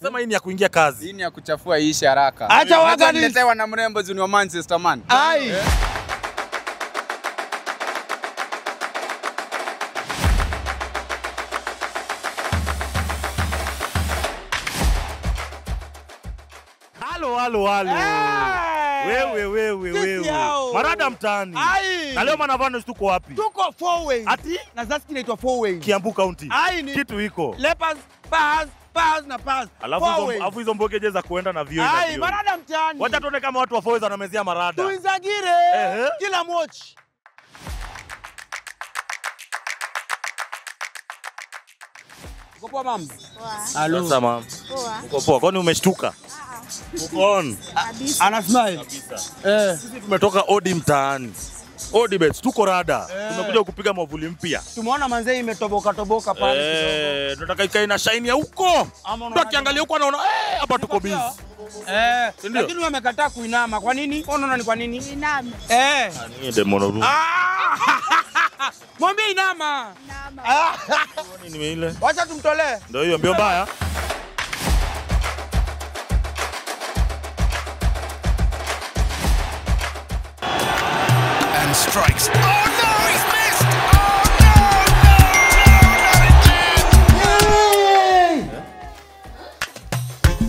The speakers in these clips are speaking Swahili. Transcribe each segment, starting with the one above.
Unasema hii ni ya kuingia kazi. Hii ni ya kuchafua iishi haraka. Acha waga ni Niletewa na mrembo Junior Manchester man. Ai. Halo. Wewe. Marada mtaani. Na leo Manavanos tuko wapi? Tuko 4 ways. Ati? Na sasa inaitwa 4 ways. Kiambu County. Ai ni Kitu iko. lepers, pass na pass. Alafu hizo mbogeje za kuenda na vio Ai, marada mtaani. Wacha tuone kama watu wa 4 ways wanamezea marada. Tuizagire. Kila mochi. Uko poa mama? Poa. Halo. Sasa mama. Poa. Uko poa, kwani umeshtuka? Uko on. Kabisa. Ana smile. Kabisa. Sisi tumetoka Odi mtaani. Odi bets tuko rada. Tumekuja kupiga mwavuli mpya. Tumeona manzee imetoboka pale kidogo. Tunataka ikae na shine ya huko. Mtu akiangalia huko anaona hapa tuko busy. Lakini wewe umekataa kuinama. Kwa nini? Unaona ni kwa nini? Inama. Ni demono. Mwambie inama. Inama. Nini ile? Wacha tumtolee. Ndio hiyo mbio mbaya. And strikes. Oh no, he's missed! Oh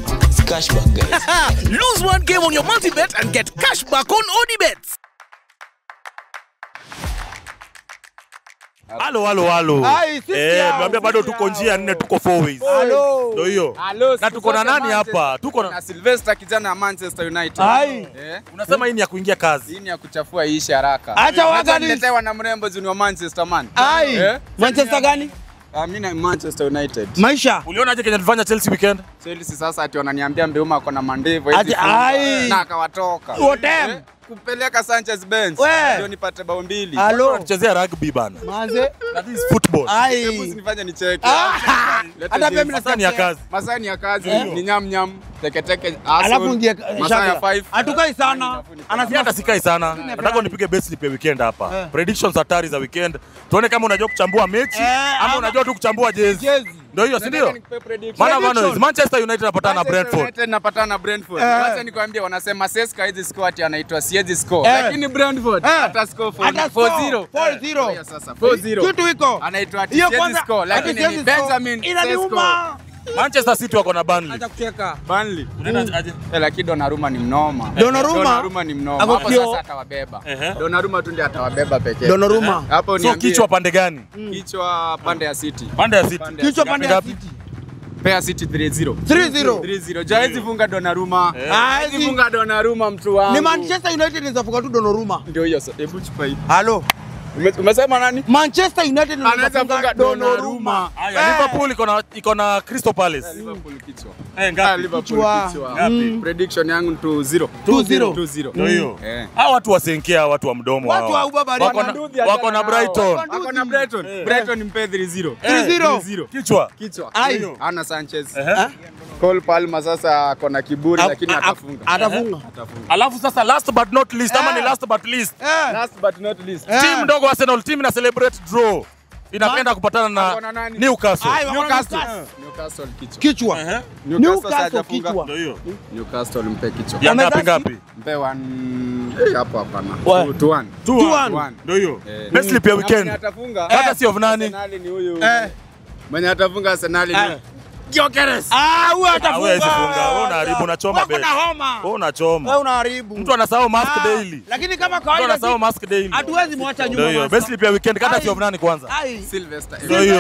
no, it's cashback, guys. Lose one game on your multi-bet and get cashback on ODBets. Halo. Ai, sisi hao, niambia bado sisi tuko hao. njia 4 tuko 4 ways. Halo. Ndio hiyo. Na tuko na nani hapa? Tuko na Sylvester kijana wa Manchester United. Ai. Unasema hii ni ya kuingia kazi. Hii ni ya kuchafua iishi haraka. Acha waga ni Niletewa na mrembo Junior Manchester man. Ai. Manchester gani? Mimi na Manchester United. Maisha. Ulionaje Kenya tulifanya Chelsea weekend? Chelsea sasa ati wananiambia Mbeuma ako na mandevu Ati ai. na akawatoka. Wotem. Kupeleka Sanchez Benz We. ndio nipate bao 2. Halo. Tunachezea rugby bana. Manze. That is football. Hebu Ai. usinifanye nicheke. Hata pia mimi Sasa ni ya kazi. Masaa ni ya kazi, ni nyam teke Alafu ngie masaa ya 5. Hatukai sana. Mimi Anasema hata sikai sana. Nataka unipige best slip ya weekend hapa. Predictions hatari za weekend. Tuone kama unajua kuchambua mechi ama unajua tu kuchambua jezi. Ndio hiyo, si ndio? Manavanos Manchester United napatana na Brentford. United napatana na Brentford. Wacha nikwambie wanasema Seska hizi score ati anaitwa siezi score. Lakini Brentford ata score 4-0. 4-0. Sasa 4-0. Kitu iko. Anaitwa ati siezi score lakini ni Benjamin Sesko. Manchester City wako na Burnley. Acha kucheka. Burnley. Unaenda aje? Lakini Donnarumma ni mnoma. Donnarumma ni mnoma. Ako Hapo kio. sasa atawabeba. Donnarumma tu ndiye atawabeba pekee. Donnarumma. Hapo ni So kichwa pande gani? kichwa pande ya City. Pande ya City. Kichwa pande ya City. Pea City 3-0. 3-0. 3-0. Jaizi funga Donnarumma. Haizi Funga Donnarumma mtu wangu. Ni Manchester United inafunga tu Donnarumma. Ndio hiyo sasa. Hebu chukua hii. Halo. Umesema nani? Manchester United Anaweza funga Donnarumma. Haya, Liverpool iko na Crystal Palace. Liverpool kichwa. Ngapi? Liverpool Kichwa. kichwa. Ngapi? Prediction yangu 2-0. 2-0. 2-0. Ndio hiyo. Hao watu wasenkea watu wa mdomo Watu hao. wa ubabari Wako na Brighton. Wako na Brighton. Brighton mpe 3-0. 3-0. Kichwa. Kichwa. Ai. Ana Sanchez. Cole Palmer sasa ako na kiburi lakini atafunga. Atafunga. Alafu sasa last but not least ama ni last but least. Last but not least. Team ndogo Arsenal team ina celebrate draw. Inapenda kupatana Wako na na nani? Newcastle. Ai, wako na Newcastle kichwa. Kichwa. Newcastle Newcastle hajafunga. kichwa. Ndio hiyo. Newcastle mpe kichwa. Ya ngapi Wamezasi? ngapi? Mpe 1 hapo hapana. Wa- 2-1. 2-1. Ndio hiyo. Best slip ya weekend. Mwenye atafunga. Hata si of nani? Arsenal ni huyu. Mwenye atafunga Arsenal ni Gyökeres. Huyu Wewe atafunga. sifunga. Wewe unaharibu unachoma Wako bet. na homa. Wewe unachoma. Wewe unaharibu. Mtu anasahau mask daily. Lakini kama Mtu kawaida anasahau mask daily. hatuwezi mwacha Ndio nyuma. hiyo. master. Best slip ya weekend kata si of nani kwanza? Ai. Sylvester. Ndio hiyo.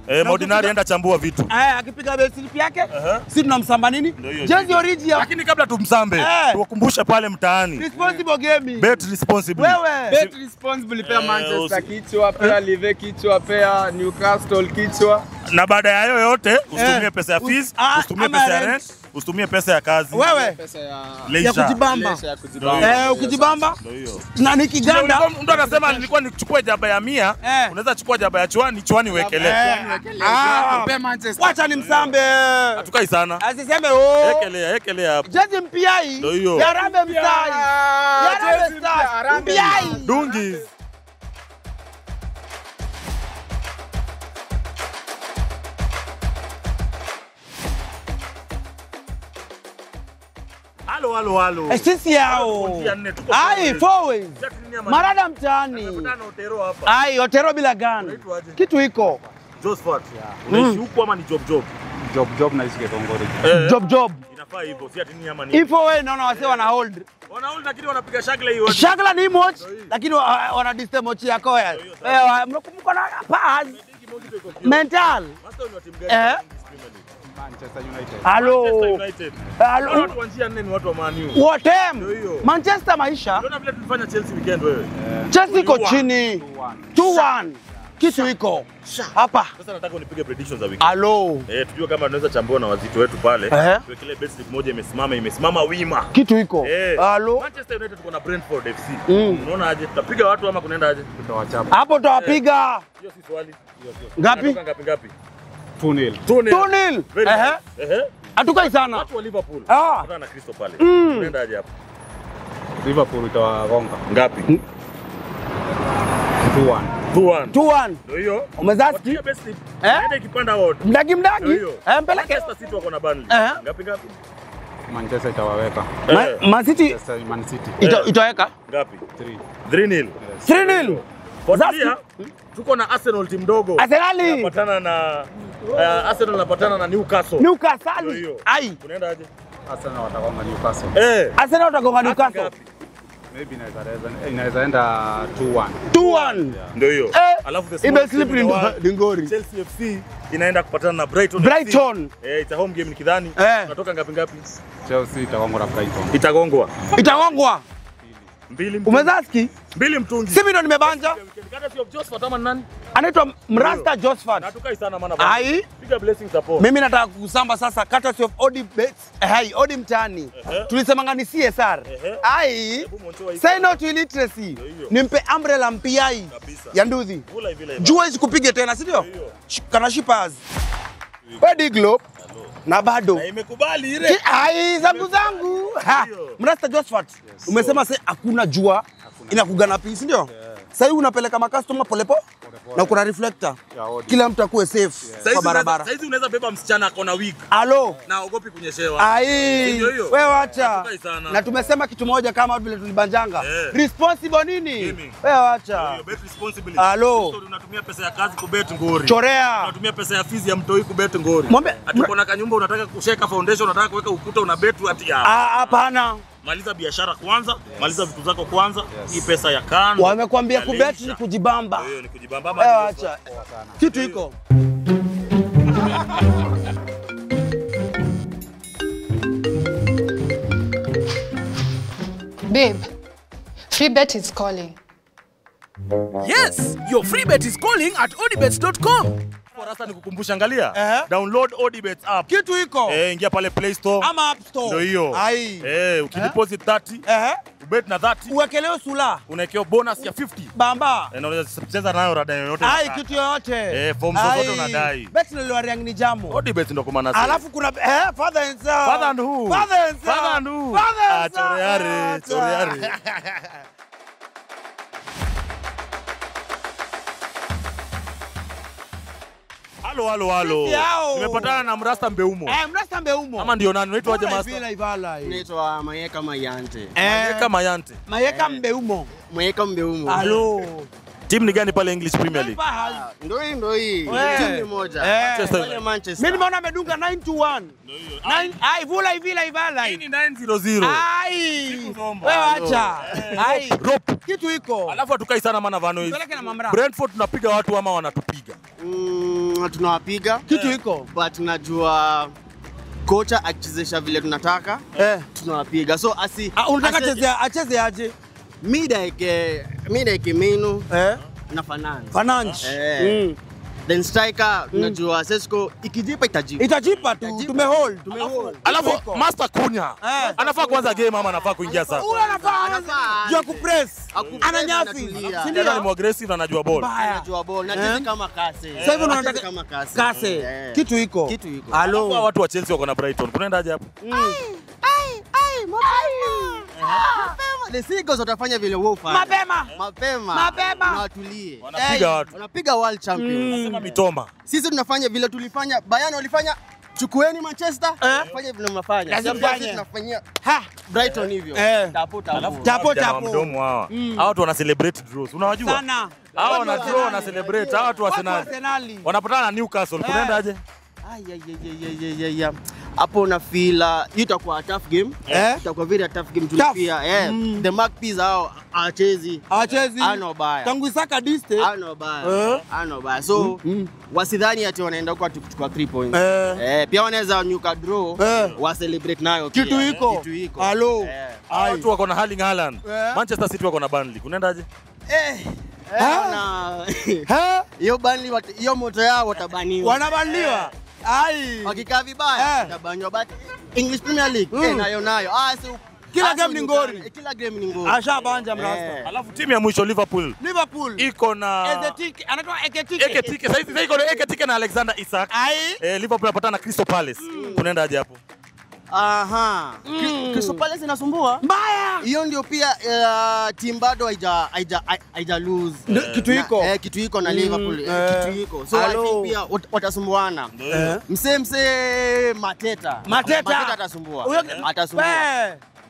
Sylvester. Ordinary enda chambua vitu. Akipiga best slip yake, sisi tunamsamba nini? Ndio hiyo. Jezi original. Lakini kabla tumsambe, tuwakumbushe pale mtaani. Responsible gaming. Bet responsibly. Wewe. Bet responsibly, pea Manchester kichwa, pea Live kichwa, pea Newcastle kichwa. Na baada ya hayo yote, usitumie pesa ya fees, usitumie ama pesa ya rent. rent, usitumie pesa ya kazi. Wewe. Pesa ya Ya Leisure. kujibamba. leisure ya kujibamba. Ukijibamba. Ndio hiyo. Na ni kiganda. Mtu anasema nilikuwa nichukue jaba ya 100, unaweza chukua jaba ya chwani uwekelee. Pea Manchester. Wacha ni msambe. Hatukai sana. Asiseme Ekelea hapo. Jezi mpiai. Ndio hiyo. Ya Rambe Msai. Ya Rambe Msai. Mpiai. Dungis. Halo. Sisi yao. Ai, forward. Marada mtaani. Otero hapa. Ai, Otero bila gani. Kitu iko. Josephat. Unaishi huko ama ni job? Job na isike Kongori. Job. Inafaa hivyo, si ati nini ama nini. Hivyo wewe naona wase wana hold. Wana hold lakini wanapiga shagla hiyo. Shagla ni moch lakini wana disturb mochi yako ya. Mnakumbuka na pass. Mental. Manchester United. Halo. Watu wa njia nne ni watu wa Man U. Wote. Manchester maisha. Unaona vile tulifanya Chelsea weekend wewe. Chelsea iko chini. 2-1. Kitu iko. Hapa. Sasa nataka unipige predictions za weekend. Halo. Tujue kama tunaweza chambua na wazito wetu pale. Tuwekelee bet slip moja imesimama wima. Kitu iko. Halo. Manchester United tuko na Brentford FC. Unaona aje? Tutapiga watu ama kunaenda aje? Tutawachapa. Hapo tutawapiga. Hiyo si swali. Ngapi? Ngapi? 2-0. 2-0. Hatukai sana. Watu wa Liverpool. Kutana na Crystal Palace. Kunaenda aje hapo? Liverpool itawagonga. Ngapi? 2-1. Ndio hiyo. Umezaski? Nenda ikipanda wote. Mdagi. Mpeleke. Manchester City wako na Burnley. Ngapi? Manchester itawaweka. Man City itaweka ngapi? 3-0. 3-0. Fuatilia. Tuko na Arsenal timu ndogo. Tunapatana na Arsenal napatana na Newcastle. Ai. Unaenda aje? Arsenal watagonga Newcastle. Arsenal watagonga Newcastle. Maybe inaweza enda 2-1. 2-1. Ndio hiyo. Alafu the Ibe slip ni ngori. Chelsea FC inaenda kupatana na Brighton. It's a home game nikidhani. Tunatoka ngapi? Chelsea itagongwa na Brighton. Itagongwa. 2 Umezaski? 2 mtungi. Simi ndo nimebanja. Kada sio Josephat ama nani? Anaitwa Mrasta Josephat. Natukai sana maana. Ai. Piga blessings hapo. Mimi nataka kusamba sasa courtesy of Odi Bets. Odi mtani. Tulisemanga ni CSR. Ai. Say no to illiteracy. Nimpe umbrella mpiai ya nduthi. Jua hizi kupige tena, si ndio? Kana shippers. Odi Globe. Na bado. Na imekubali ile. Ai, zangu. Mrasta Josephat. Umesema sasa hakuna jua inakugana pisi, ndio? Sasa hivi unapeleka makastoma polepo na kuna reflector. Kila mtu akuwe safe kwa barabara. Sasa hizi unaweza beba msichana akona wig. Halo. Na ogopi kunyeshewa. Ai. Wewe acha. Na tumesema kitu moja kama vile tulibanjanga. Responsible nini? Wewe acha. Bet responsibility. Halo. Unatumia pesa ya kazi kubet ngori. Chorea. Unatumia pesa ya fees ya mtoi kubet ngori. Ati kuna kanyumba unataka kusheka foundation, unataka kuweka ukuta, una bet ati hapana. Maliza biashara kwanza, maliza vitu zako kwanza. Hii pesa ya kando. Wamekwambia kubet ni kujibamba. Hiyo ni kujibamba. Acha. Kitu iko. Babe, free bet is calling. Yes, your free bet is calling at odibets.com. Sasa nikukumbusha, angalia. Download Odibets app. Kitu iko. Ingia pale Play Store ama App Store. Ndio hiyo. Ai. Ukideposit 30, ubet na 30. Uwekeleo sula. Unaekea bonus ya 50. Bamba. Unaweza kucheza nayo rada yoyote. Ai, kitu yoyote. Form zote unadai. Bet niliwa rank ni jamu. Odibets ndo kwa maana sasa. Alafu kuna father and son. Father and who? Father and who? Choreare. Halo. Nimepatana na Mrasta Mbeumo. Mrasta Mbeumo. Ama ndio nani? Unaitwa aje master? Naitwa Mayeka Mayante. Mayeka Mbeumo. Halo. Timu ni gani pale English Premier League? Ndio hii. Timu moja. Manchester. Mimi nimeona amedunga 9-1. 9 ai vula hivi. Hii ni 9-0. Ai. Wewe acha. Ai. Rope. Kitu iko. Alafu hatukai sana maana vano hizi. Brentford tunapiga watu ama wanatupiga? Tunawapiga. Kitu iko. But tunajua kocha akichezesha vile tunataka. Tunawapiga. So unataka acheze aje? Mida ike Mino na Fananji. Then striker tunajua Sesko ikijipa itajipa tu. Tumehold. Alafu Master Kunya anafaa kuanza game ama anafaa kuingia sasa? Anafaa. Jua kupress. Ananyafi. Si ndio ni aggressive, anajua ball. Na cheza kama Kase. Sasa hivi unataka kama Kase. Kitu iko. Halo. Watu wa Chelsea wako na Brighton. Kunaenda aje hapo? The Seagulls watafanya vile wao fanya. Mapema. Na watulie. Wanapiga World Champions. Nasema Mitoma. Sisi tunafanya vile tulifanya, Bayern walifanya chukueni Manchester, fanye vile mnafanya. Lazima Sisi fanye. tunafanyia Ha, Brighton hivyo. Tapo. tapo Vijana wa tapo. mdomo hawa. Hawa watu wana celebrate draws. Unawajua? Sana. Hawa wana draw na celebrate. Hawa watu wa Watu wa Arsenal. Arsenali. Wanapatana na Newcastle. Kunaenda aje? Ay. Hapo na feel itakuwa a tough game. Itakuwa very tough game tulipia. The Magpies hao hawachezi. Ano baya. Tangu Isaka Diste. Ano baya. So wasidhani ati wanaenda kwa kuchukua 3 points. Pia wanaweza nyuka draw wa celebrate nayo pia. Kitu iko. Hello. Hawa watu wako na Erling Haaland. Manchester City wako na Burnley. Kunaenda aje? Hiyo Burnley hiyo moto yao watabaniwa. Wanabaniwa. Ai. Wakikaa vibaya watabaniwa, but English Premier League nayo. So Kila game ni ngori. Kila game ni ngori. Ashabanja mrasta. Alafu timu ya mwisho Liverpool iko na Anaitwa Eketike. Eketike. Sasa iko na Eketike na Alexander Isak. Liverpool anapatana na Crystal Palace. Kunaenda aje hapo? Crystal Palace inasumbua mbaya. Hiyo ndio pia team bado haija lose. Kitu iko na Liverpool. Kitu iko. So I think pia watasumbuana. Mse Mateta atasumbua.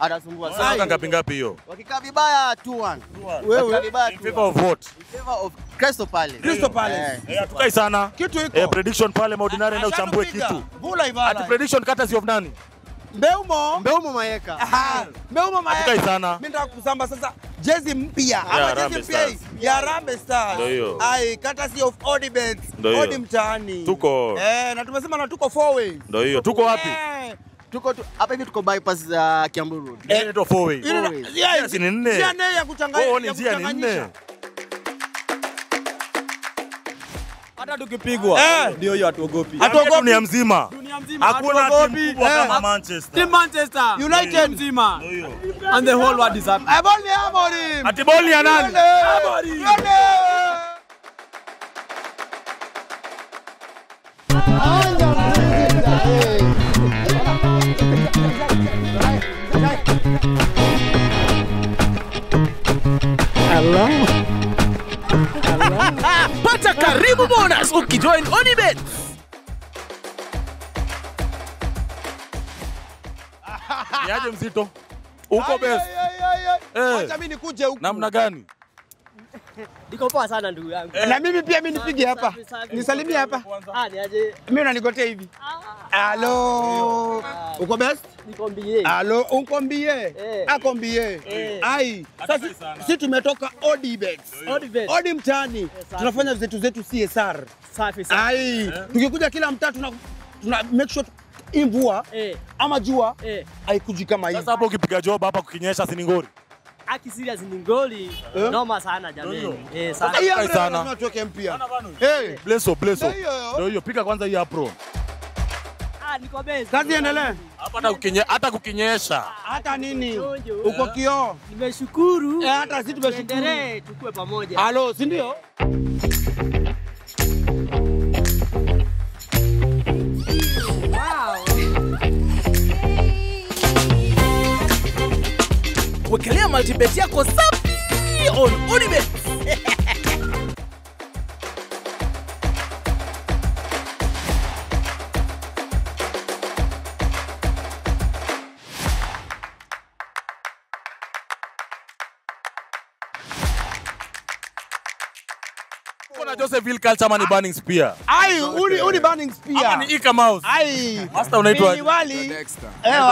Atasumbua. Sasa ngapi hiyo? Wakikaa vibaya 2-1. Wewe In favor of what? In favor of Crystal Palace. Tukai sana. Kitu iko. Prediction pale Maudinari na uchambue kitu. Vula Ivala. Ati prediction courtesy of nani? Mbeumo Maeka. Mbeumo Maeka. Tukai sana. Mimi nataka kusamba sasa jezi mpya. Jezi mpya ya Harambee Stars. Ai, courtesy of Odibets. Odi mtaani. Tuko. Na tumesema na tuko 4 ways. Ndio hiyo. Tuko wapi? Tuko hapa hivi tuko bypass Kiambu Road. Inaitwa 4 ways. Yes, ni 4. Njia nne ya kuchanganya. Ni njia ni 4. Hata tukipigwa ndio hiyo hatuogopi. Hatuogopi dunia mzima. Hakuna timu kubwa kama Manchester. Team Manchester United mzima. And the whole world is happy. Amorim. Ati boli ya nani? Amorim. Pata karibu bonus ukijoin Odibet. Niaje mzito? Uko best. Acha mimi nikuje huku. Namna gani? Niko poa sana ndugu yangu. Na mimi pia mimi nipige hapa. Nisalimie hapa. Niaje. Mimi unanigotea hivi. Hello. Uko best? Nikwambie. Hello, unkwambie. Akwambie. Ai, sasa sisi tumetoka Odibet. Odi mtaani. Tunafanya zetu CSR. Safi sana. Ai, tukikuja kila mtaa tuna make sure imvua ama jua haikuji kama hivi. Sasa hapo ukipiga job hapa kukinyesha si ni ngori. Aki serious ni ngoli. Noma sana jamani. Sana. Hiyo sana. Tuweke mpya. Blesso. Ndio hiyo piga kwanza hii pro. Niko best. Kazi endelee. Hata kukinyesha. Hata nini? Uko kio. Nimeshukuru. Hata sisi tumeshukuru. Endelee tukue pamoja. Halo, si ndio? Wekelea multibet yako safi on Odibet. Kuna Josephville culture man burning spear. Ai, uni burning spear. Ama ni Ika Mouse. Ai. Master unaitwa Dexter.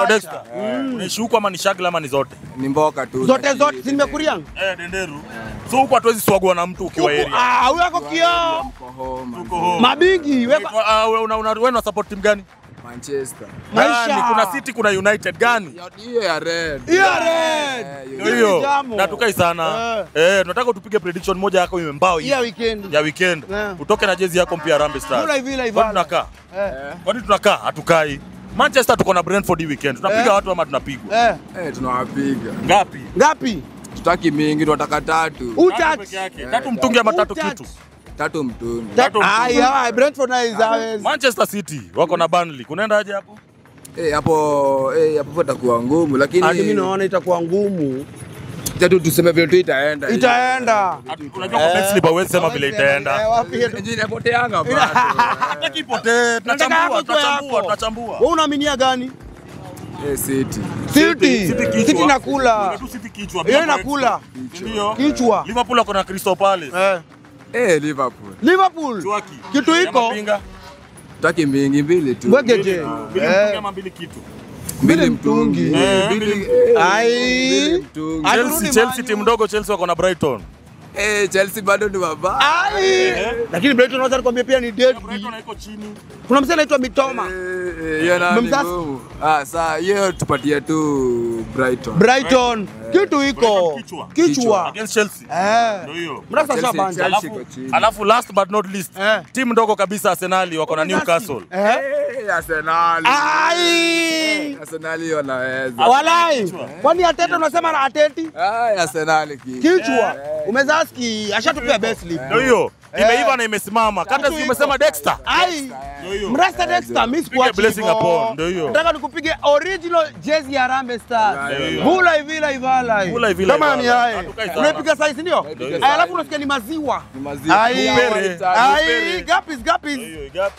Dexter. Unaishi huko ama ni shagla ama ni zote? Ni mboka tu. Zote si nimekuria. Denderu. So huko hatuwezi swagwa na mtu ukiwa area. Huyo ako kio. Tuko home. Mabigi, wewe una support team gani? Manchester. Gani? Kuna City, kuna United gani? Hiyo ya red. Hiyo. Na tukai sana. Tunataka tupige prediction moja yako imembao hii. Ya weekend. Utoke na jezi yako mpya Harambee Stars. Tunakaa. Kwani tunakaa? Hatukai. Manchester tuko na Brentford hii weekend. Tunapiga watu ama tunapigwa? Tunawapiga. Ngapi? Tutaki mingi, tunataka 3. Tatu mtungi ama 3 kitu? 3 mtungi. Brentford na is Manchester City wako na Burnley. Kunaenda aje hapo? Hapo itakuwa ngumu lakini mimi naona itakuwa ngumu. Jadu tuseme vile tu itaenda. Itaenda. Unajua kwa bet slip huwezi sema vile itaenda. Wapi? Engine poteanga bado. Hata kipotee, tunachambua. Wewe unaaminia gani? City. City nakula. City kichwa. Yeye nakula. Ndio. Kichwa. Liverpool wako na Crystal Palace. Liverpool. Liverpool. Chwaki. Kitu iko. Taki mbili tu. Wegeje. Kama mbili kitu. Mbili mtungi. Ai. Chelsea timu ndogo, Chelsea wako na Brighton. Chelsea bado ni baba. Lakini Brighton naweza nikwambia pia ni dead. Brighton haiko chini. Kuna msee anaitwa Mitoma. Saa hiyo tupatie tu Brighton. Kitu iko. Kichwa. Against Chelsea. Ndio hiyo. Mrasa shabanja. Alafu last but not least, timu ndogo kabisa Arsenal wako na Newcastle. Arsenal. Ai. Arsenal wanaweza. Walai. Kwani Ateta unasema na Ateti? Arsenal Kichwa. Umezaski ashatupia best league. Ndio hiyo. Imeiva na imesimama. Kata si umesema Dexter. Ai. Mrasa Dexter miss kwa blessing upon. Ndio hiyo. Nataka nikupige original jersey ya Harambee Stars. Vula hivi ivala. Kama ni haya. Unapiga size ndio? Alafu unasikia ni maziwa. Ai, gapis. Hiyo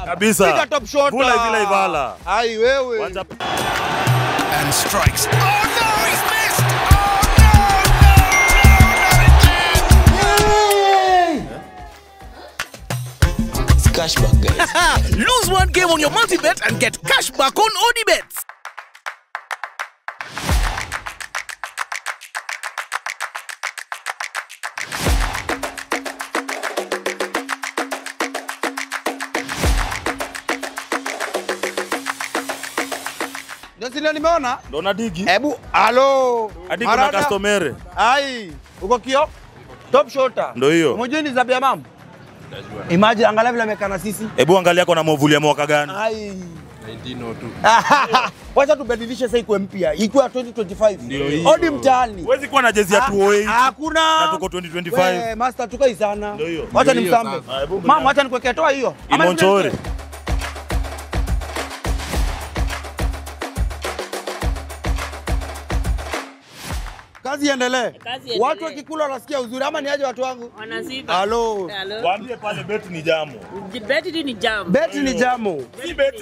kabisa. Piga top shot. Vula hivi ivala. Ai wewe. And strikes. Oh no, he's missed! Cashback, guys. Lose one game on your multi-bet and get cash back on ODBets. Ndio nimeona? Ndo na digi. Hebu halo. Hadi kuna customere. Ai, uko kio? Top shotter. Ndio hiyo. Unajua ni Zabia mama? Imagine angalia vile amekaa na sisi. Hebu angalia kwa na mwavuli ya mwaka gani? Ai. 1902. Wacha tubadilishe sasa ikuwe mpya. Ikuwe 2025. Ndio hiyo. Odi mtaani. Huwezi kuwa na jezi ya 208. Hakuna. Na tuko 2025. Master tukai sana. Ndio hiyo. Wacha nimsambe. Mama wacha nikuwekea toa hiyo. Imonchore. Kazi iendelee. Watu wakikula wanasikia uzuri ama niaje watu wangu? Wanaziba. Halo. Waambie pale bet ni jamu. Bet ni jamu. Bet ni jamu. Si bet.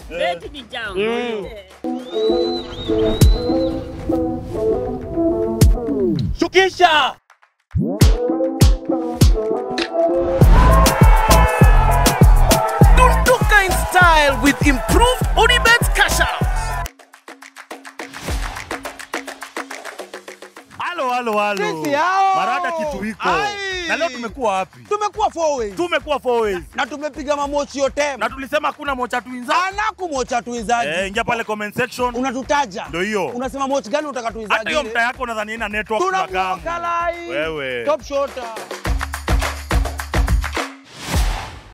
Bet ni jamu. Shukisha. Tunduka in style with improved ODBets cash out. Halo. Sisi hao. Marada kitu iko. Na leo tumekuwa wapi? Tumekuwa 4 ways. Na tumepiga mamochi yote. Na tulisema hakuna mocha tuinza. Anaku mocha tuizaji. Ingia pale comment section. Unatutaja. Ndio hiyo. Unasema mochi gani unataka tuizaji? Hata hiyo mtaa yako nadhani ina network Tunakuwa kalai. Wewe. Top shotter.